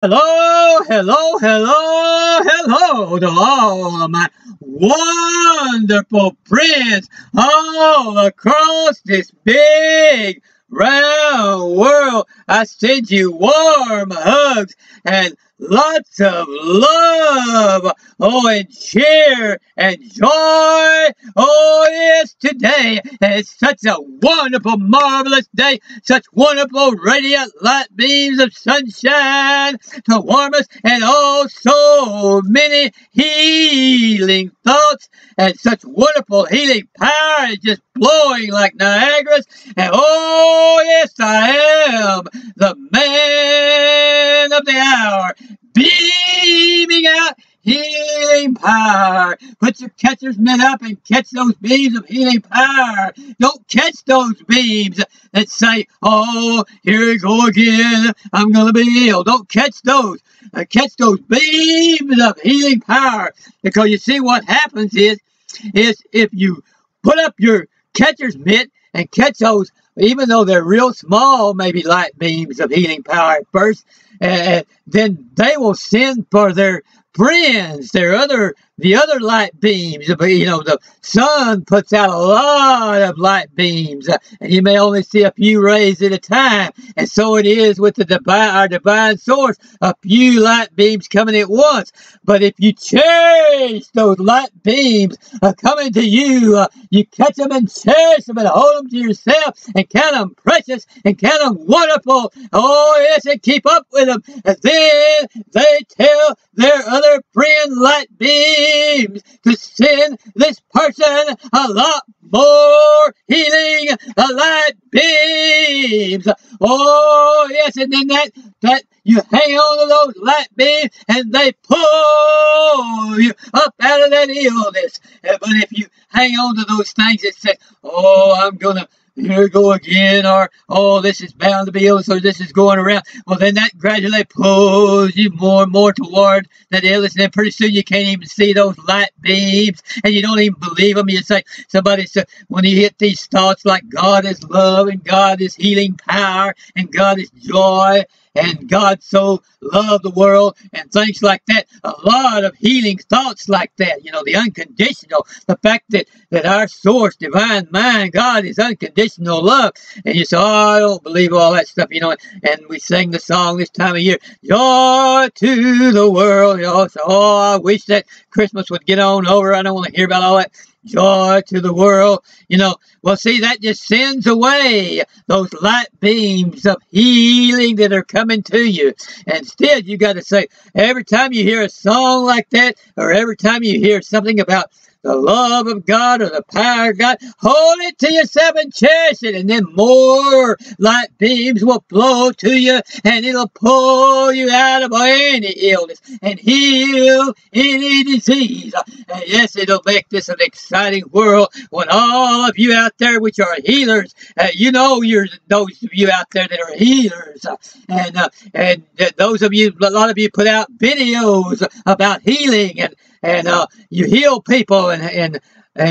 Hello, hello, hello, hello to all of my wonderful friends all across this big round world. I send you warm hugs and lots of love. Oh, and cheer and joy. Oh, yes, today is such a wonderful, marvelous day. Such wonderful, radiant light beams of sunshine to warm us, and oh, so many healing thoughts, and such wonderful healing power is just blowing like Niagara's. And oh, yes, I am the man of the hour, beaming out healing power. Put your catcher's mitt up and catch those beams of healing power. Don't catch those beams that say, oh, here we go again, I'm going to be healed. Don't catch those. Catch those beams of healing power. Because you see what happens is if you put up your catcher's mitt and catch those, even though they're real small, maybe light beams of healing power at first, then they will send for their friends, the other light beams. You know, the sun puts out a lot of light beams, and you may only see a few rays at a time. And so it is with our divine source, a few light beams coming at once. But if you cherish those light beams coming to you, you catch them and cherish them and hold them to yourself and count them precious and count them wonderful. Oh, yes, and keep up with them. And then they tell their other friend light beams to send this person a lot more healing light beams. Oh, yes, and then that you hang on to those light beams and they pull you up out of that illness. But if you hang on to those things that say, oh, I'm going to, here we go again, or oh, this is bound to be illness, or this is going around, well, then that gradually pulls you more and more toward that illness, and then pretty soon you can't even see those light beams, and you don't even believe them. You say, somebody said, when you hit these thoughts like God is love, and God is healing power, and God is joy, and God so loved the world, and things like that. A lot of healing thoughts like that. You know, the unconditional, the fact that our source, divine mind, God is unconditional love. And you say, oh, I don't believe all that stuff, you know. And we sing the song this time of year, joy to the world. You know, so, oh, I wish that Christmas would get on over. I don't want to hear about all that. Joy to the world, you know. Well, see, that just sends away those light beams of healing that are coming to you. Instead, you got to say, every time you hear a song like that, or every time you hear something about the love of God or the power of God, hold it to yourself and cherish it, and then more light beams will flow to you, and it'll pull you out of any illness and heal any disease. And yes, it'll make this an exciting world when all of you out there which are healers, you know, you're those of you out there that are healers, and those of you, a lot of you put out videos about healing, and you heal people and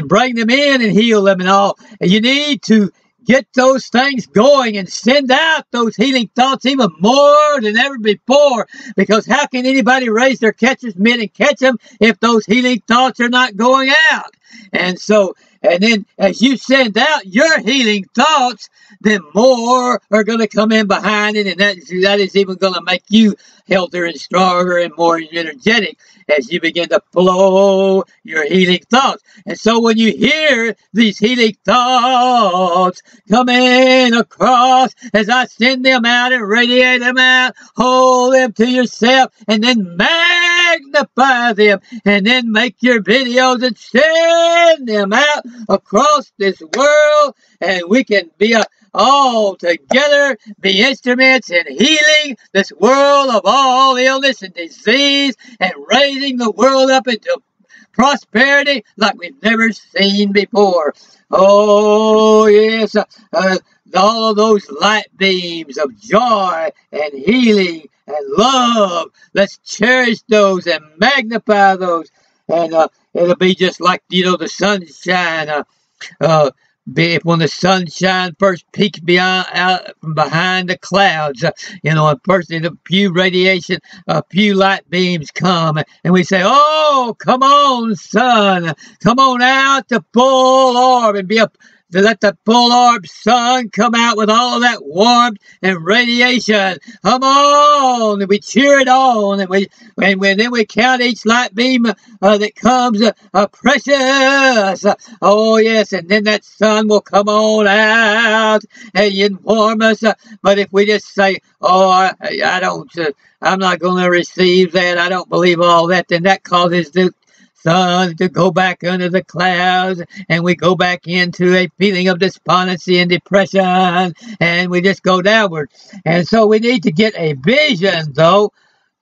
bring them in and heal them and all. And you need to get those things going and send out those healing thoughts even more than ever before. Because how can anybody raise their catcher's mitt and catch them if those healing thoughts are not going out? And so, and then as you send out your healing thoughts, then more are going to come in behind it, and that is even going to make you healthier and stronger and more energetic as you begin to flow your healing thoughts. And so when you hear these healing thoughts coming across, as I send them out and radiate them out, hold them to yourself, and then magnify them, and then make your videos and send them out across this world, and we can be all together, be instruments in healing this world of all illness and disease, and raising the world up into prosperity like we've never seen before. Oh, yes, all of those light beams of joy and healing and love, let's cherish those and magnify those, and it'll be just like, you know, the sunshine when the sunshine first peeks out from behind the clouds, you know, and first a few light beams come, and we say, "Oh, come on, sun, come on out to full orb and to let the full orb sun come out with all that warmth and radiation. Come on!" And we cheer it on, and then we count each light beam that comes precious. Oh yes, and then that sun will come on out and inform us. But if we just say, "Oh, I don't, I'm not going to receive that. I don't believe all that," then that causes the sun to go back under the clouds, and we go back into a feeling of despondency and depression, and we just go downward. And so we need to get a vision, though.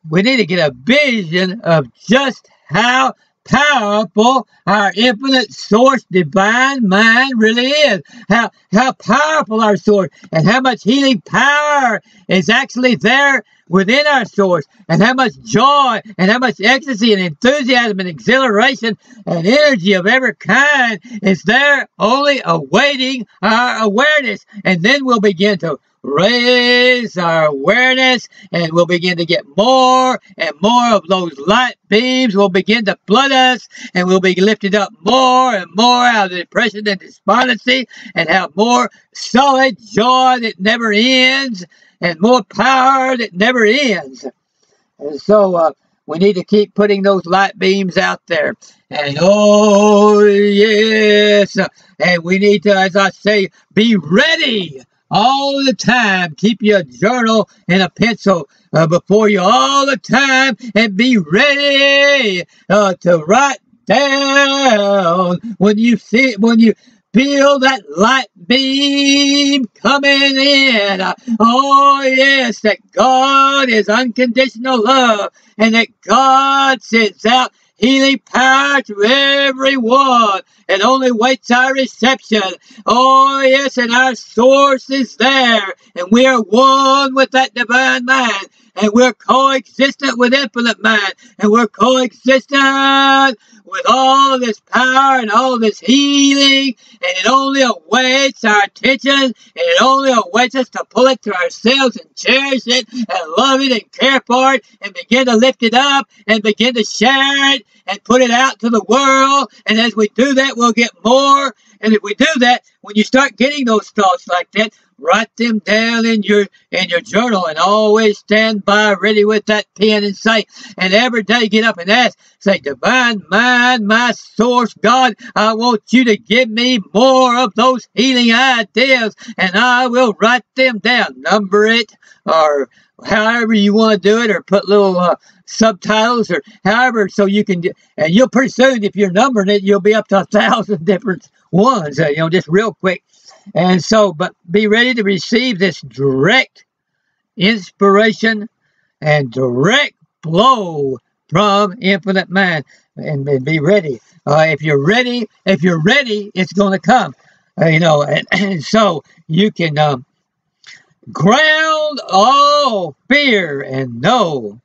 We need to get a vision of just how powerful our infinite source divine mind really is. How powerful our source, and how much healing power is actually there within our source, and how much joy and how much ecstasy and enthusiasm and exhilaration and energy of every kind is there, only awaiting our awareness. And then we'll begin to raise our awareness, and we'll begin to get more and more of those light beams will begin to flood us, and we'll be lifted up more and more out of depression and despondency, and have more solid joy that never ends, and more power that never ends. And so we need to keep putting those light beams out there. And oh yes, and we need to, as I say, be ready all the time. Keep your journal and a pencil before you all the time, and be ready to write down when you feel that light beam coming in. Oh yes, that God is unconditional love, and that God sends out healing power to everyone, and only waits our reception. Oh yes, and our source is there, and we are one with that divine mind, and we're coexistent with infinite mind, and we're coexistent with all of this power and all of this healing, and it only awaits our attention, and it only awaits us to pull it to ourselves and cherish it and love it and care for it, and begin to lift it up and begin to share it and put it out to the world. And as we do that, we'll get more. And if we do that, when you start getting those thoughts like that, write them down in your journal, and always stand by ready with that pen, and say, and every day get up and ask, say, "Divine mind, my source, God, I want you to give me more of those healing ideas," and I will write them down, number it, or however you want to do it, or put little subtitles, or however, so you can, and you'll pretty soon, if you're numbering it, you'll be up to 1,000 different ones, just real quick. And so, but be ready to receive this direct inspiration and direct flow from infinite mind, and be ready. If you're ready, it's going to come. And so you can ground all fear and know.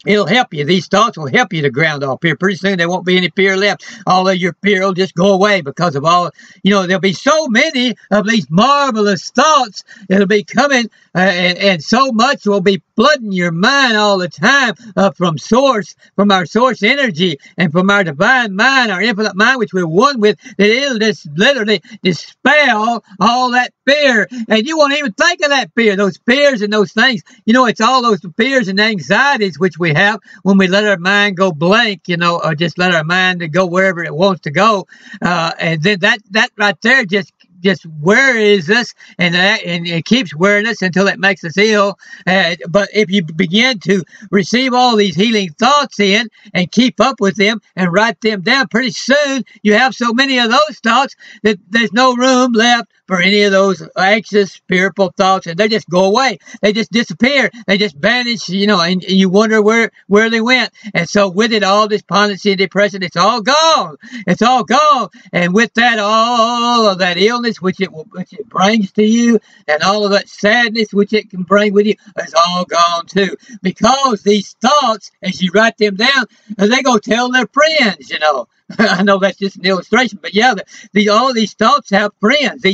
It'll help you. These thoughts will help you to ground all fear. Pretty soon there won't be any fear left. All of your fear will just go away, because of all, there'll be so many of these marvelous thoughts that'll be coming, and so much will be flooding your mind all the time from our source energy, and from our divine mind, our infinite mind, which we're one with, that it'll just literally dispel all that fear. And you won't even think of that fear, those fears and those things. It's all those fears and anxieties which we have when we let our mind go blank, or just let our mind to go wherever it wants to go, and then that right there just wears us, and it keeps wearing us until it makes us ill. But if you begin to receive all these healing thoughts in, and keep up with them and write them down, pretty soon you have so many of those thoughts that there's no room left for any of those anxious, fearful thoughts, and they just go away. They just disappear. They just vanish, and you wonder where they went. And so with it, all despondency and depression, it's all gone. It's all gone. And with that, all of that illness which it brings to you, and all of that sadness which it can bring with you, is all gone too. Because these thoughts, as you write them down, they go tell their friends, I know that's just an illustration, but yeah, all these thoughts have friends.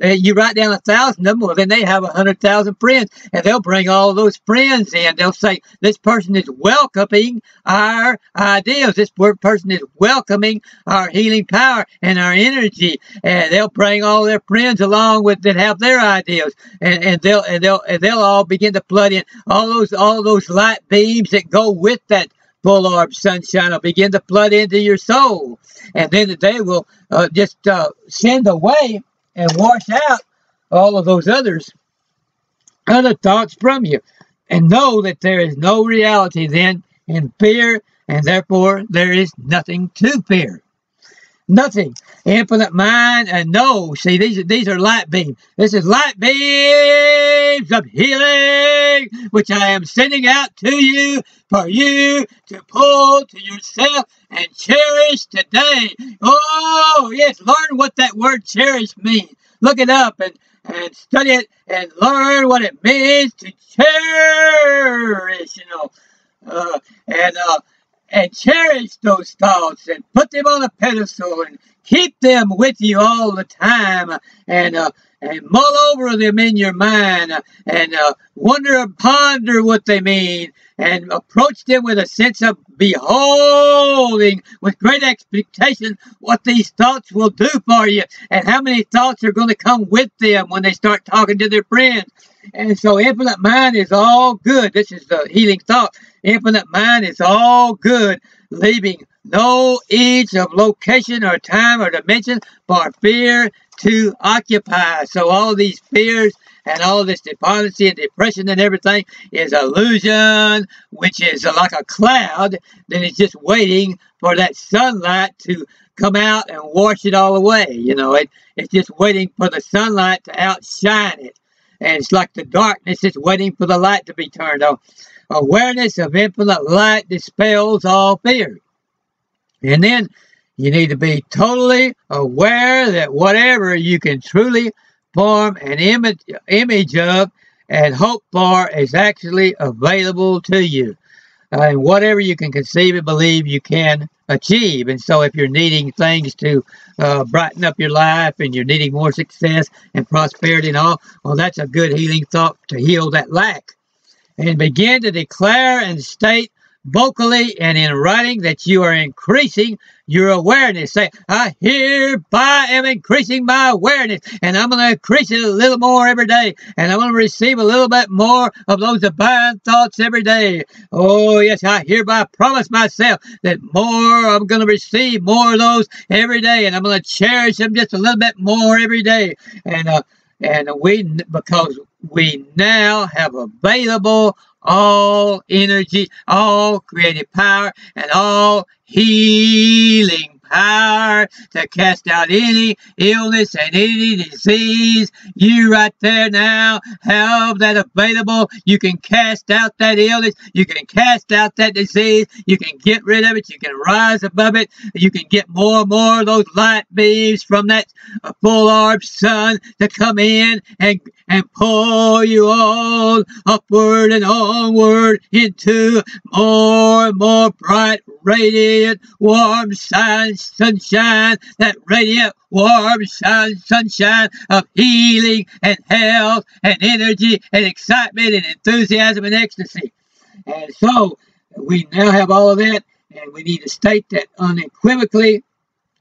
You write down 1,000 of them, well, then they have 100,000 friends, and they'll bring all of those friends in. They'll say, this person is welcoming our ideas. This person is welcoming our healing power and our energy, and they'll bring all their friends along with that have their ideas, and they'll all begin to flood in all those light beams that go with that full orb sunshine will begin to flood into your soul, and then they will just send away and wash out all of those other thoughts from you, and know that there is no reality then in fear, and therefore there is nothing to fear. Nothing. Infinite mind and no. See, these are light beams. This is light beams of healing, which I am sending out to you for you to pull to yourself and cherish today. Oh, yes, learn what that word cherish means. Look it up and study it and learn what it means to cherish, and cherish those thoughts and put them on a pedestal and keep them with you all the time, and mull over them in your mind, and wonder and ponder what they mean, and approach them with a sense of beholding with great expectation what these thoughts will do for you, and how many thoughts are going to come with them when they start talking to their friends. And so infinite mind is all good. This is the healing thought. Infinite mind is all good, leaving no edge of location or time or dimension for fear to occupy. So all these fears and all this despondency and depression and everything is illusion, which is like a cloud that is just waiting for that sunlight to come out and wash it all away. It's just waiting for the sunlight to outshine it. And it's like the darkness that's waiting for the light to be turned on. Awareness of infinite light dispels all fear. And then you need to be totally aware that whatever you can truly form an image of and hope for is actually available to you. And whatever you can conceive and believe you can achieve. And so if you're needing things to brighten up your life, and you're needing more success and prosperity and all, well, that's a good healing thought to heal that lack. And begin to declare and state vocally and in writing that you are increasing your awareness. Say, I hereby am increasing my awareness, and I'm going to increase it a little more every day, and I'm going to receive a little bit more of those divine thoughts every day. Oh, yes, I hereby promise myself that I'm going to receive more of those every day, and I'm going to cherish them just a little bit more every day. Because we now have available all energy, all creative power, and all healing power to cast out any illness and any disease. You right there now have that available. You can cast out that illness. You can cast out that disease. You can get rid of it. You can rise above it. You can get more and more of those light beams from that full orb sun to come in and pull you on upward and onward into more and more bright, radiant, warm sunshine, that radiant, warm sunshine of healing and health and energy and excitement and enthusiasm and ecstasy. And so we now have all of that, and we need to state that unequivocally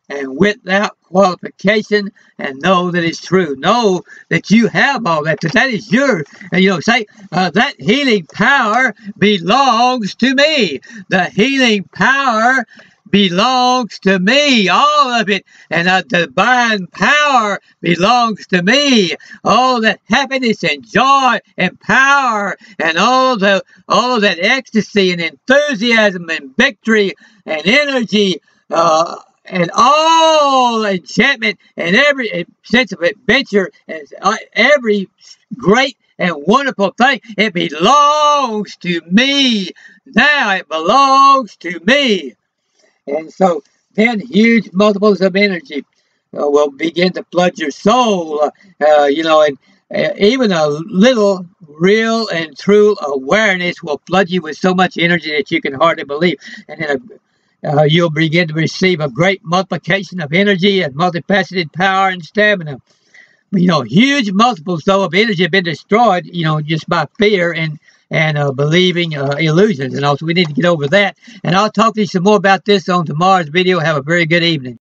and without qualification, and know that it's true. Know that you have all that is yours. And say, that healing power belongs to me. The healing power belongs to me, all of it, and the divine power belongs to me. All that happiness and joy and power and all of that ecstasy and enthusiasm and victory and energy, and all enchantment and every sense of adventure and every great and wonderful thing, it belongs to me. Now it belongs to me. And so then huge multiples of energy will begin to flood your soul, and even a little real and true awareness will flood you with so much energy that you can hardly believe. And then you'll begin to receive a great multiplication of energy and multifaceted power and stamina. You know, huge multiples, though, of energy have been destroyed, you know, just by fear and believing illusions. And also, we need to get over that. And I'll talk to you some more about this on tomorrow's video. Have a very good evening.